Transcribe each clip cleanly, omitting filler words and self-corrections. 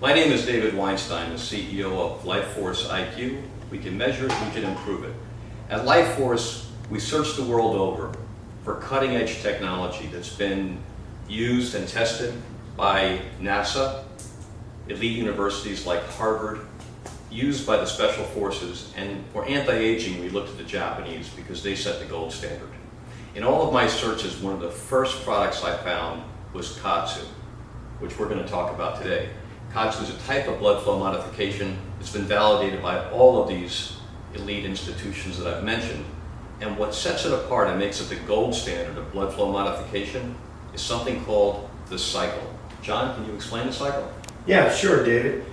My name is David Weinstein, the CEO of Lifeforce IQ. We can measure it, we can improve it. At Lifeforce, we search the world over for cutting-edge technology that's been used and tested by NASA, elite universities like Harvard, used by the Special Forces, and for anti-aging, we looked at the Japanese because they set the gold standard. In all of my searches, one of the first products I found was Kaatsu, which we're going to talk about today. Kaatsu is a type of blood flow modification that's been validated by all of these elite institutions that I've mentioned. And what sets it apart and makes it the gold standard of blood flow modification is something called the cycle. John, can you explain the cycle? Yeah, sure, David.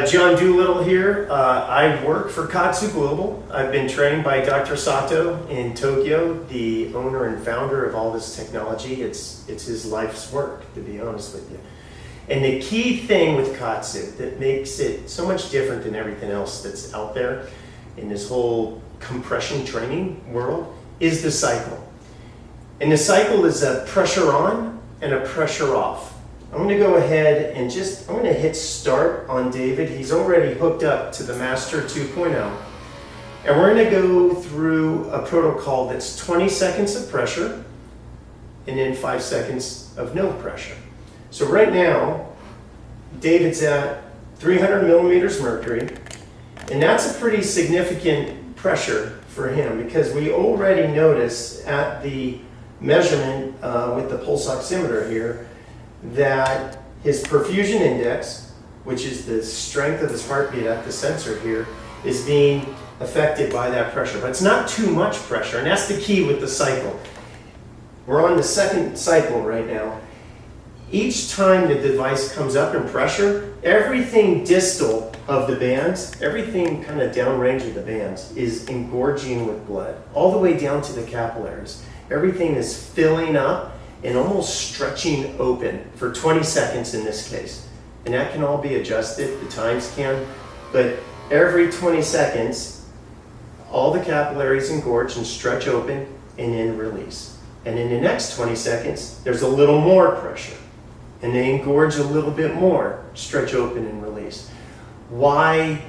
John Doolittle here. I work for Kaatsu Global. I've been trained by Dr. Sato in Tokyo, the owner and founder of all this technology. It's his life's work, to be honest with you. And the key thing with Kaatsu that makes it so much different than everything else that's out there in this whole compression training world is the cycle. And the cycle is a pressure on and a pressure off. I'm going to go ahead and I'm going to hit start on David. He's already hooked up to the Master 2.0. And we're going to go through a protocol that's 20 seconds of pressure and then 5 seconds of no pressure. So right now, David's at 300 millimeters mercury, and that's a pretty significant pressure for him because we already notice at the measurement with the pulse oximeter here that his perfusion index, which is the strength of his heartbeat at the sensor here, is being affected by that pressure. But it's not too much pressure, and that's the key with the cycle. We're on the second cycle right now. Each time the device comes up in pressure, everything distal of the bands, everything kind of downrange of the bands is engorging with blood, all the way down to the capillaries. Everything is filling up and almost stretching open for 20 seconds in this case. And that can all be adjusted, the times can, but every 20 seconds, all the capillaries engorge and stretch open and then release. And in the next 20 seconds, there's a little more pressure. And they engorge a little bit more, stretch open and release. Why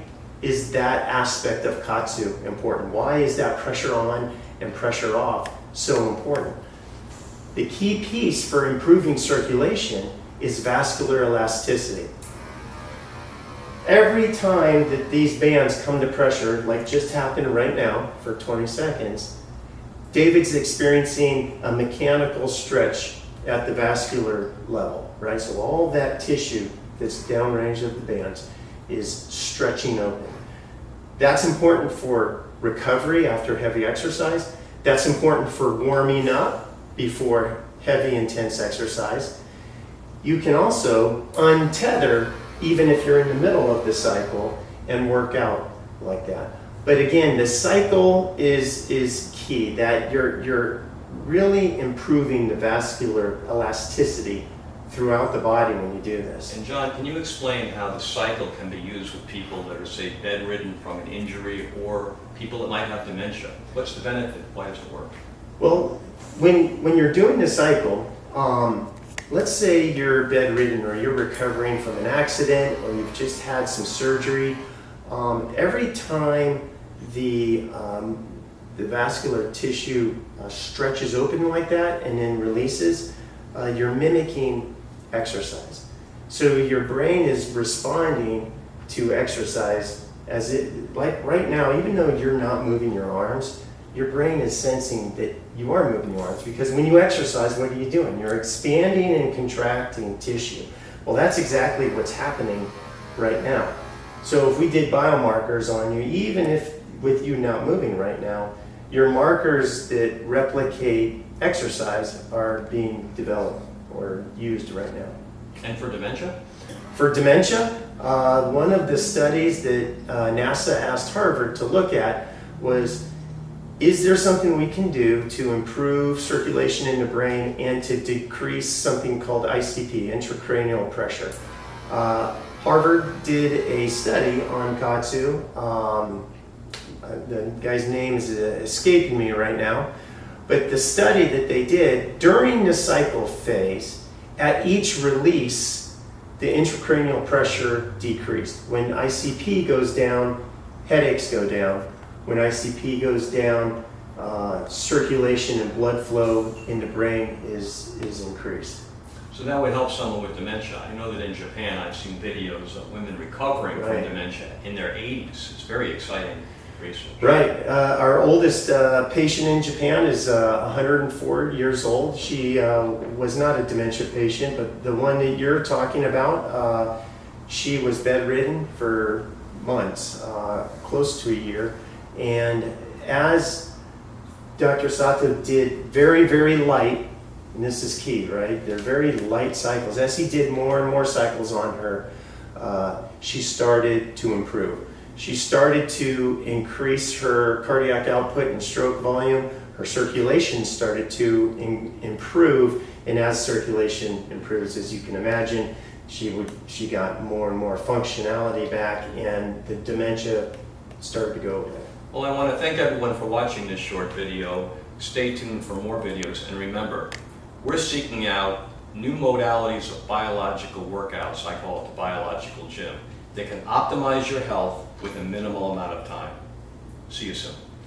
is that aspect of Kaatsu important? Why is that pressure on and pressure off so important? The key piece for improving circulation is vascular elasticity. Every time that these bands come to pressure, like just happened right now for 20 seconds, David's experiencing a mechanical stretch at the vascular level, right? So all that tissue that's downrange of the bands is stretching open. That's important for recovery after heavy exercise. That's important for warming up before heavy, intense exercise. You can also untether even if you're in the middle of the cycle and work out like that. But again, the cycle is key, that you're really improving the vascular elasticity throughout the body when you do this. And John, can you explain how the cycle can be used with people that are, say, bedridden from an injury or people that might have dementia? What's the benefit? Why does it work? Well, when you're doing the cycle, let's say you're bedridden or you're recovering from an accident or you've just had some surgery. Every time the vascular tissue stretches open like that and then releases, you're mimicking exercise. So your brain is responding to exercise as it, like right now, even though you're not moving your arms, your brain is sensing that you are moving your arms, because when you exercise, what are you doing? You're expanding and contracting tissue. Well, that's exactly what's happening right now. So if we did biomarkers on you, even if with you not moving right now, your markers that replicate exercise are being developed or used right now. And for dementia? For dementia, one of the studies that NASA asked Harvard to look at was, is there something we can do to improve circulation in the brain and to decrease something called ICP, intracranial pressure? Harvard did a study on Kaatsu. The guy's name is escaping me right now. But the study that they did during the cycle phase, at each release, the intracranial pressure decreased. When ICP goes down, headaches go down. When ICP goes down, circulation and blood flow in the brain is increased. So that would help someone with dementia. I know that in Japan I've seen videos of women recovering from Right. dementia in their 80s. It's very exciting research. Right. Our oldest patient in Japan is 104 years old. She was not a dementia patient, but the one that you're talking about, she was bedridden for months, close to a year. And as Dr. Sato did very, very light, and this is key, right? They're very light cycles. As he did more and more cycles on her, she started to improve. She started to increase her cardiac output and stroke volume. Her circulation started to improve, and as circulation improves, as you can imagine, she got more and more functionality back, and the dementia started to go away. Well, I want to thank everyone for watching this short video. Stay tuned for more videos, and remember, we're seeking out new modalities of biological workouts, I call it the biological gym, that can optimize your health with a minimal amount of time. See you soon.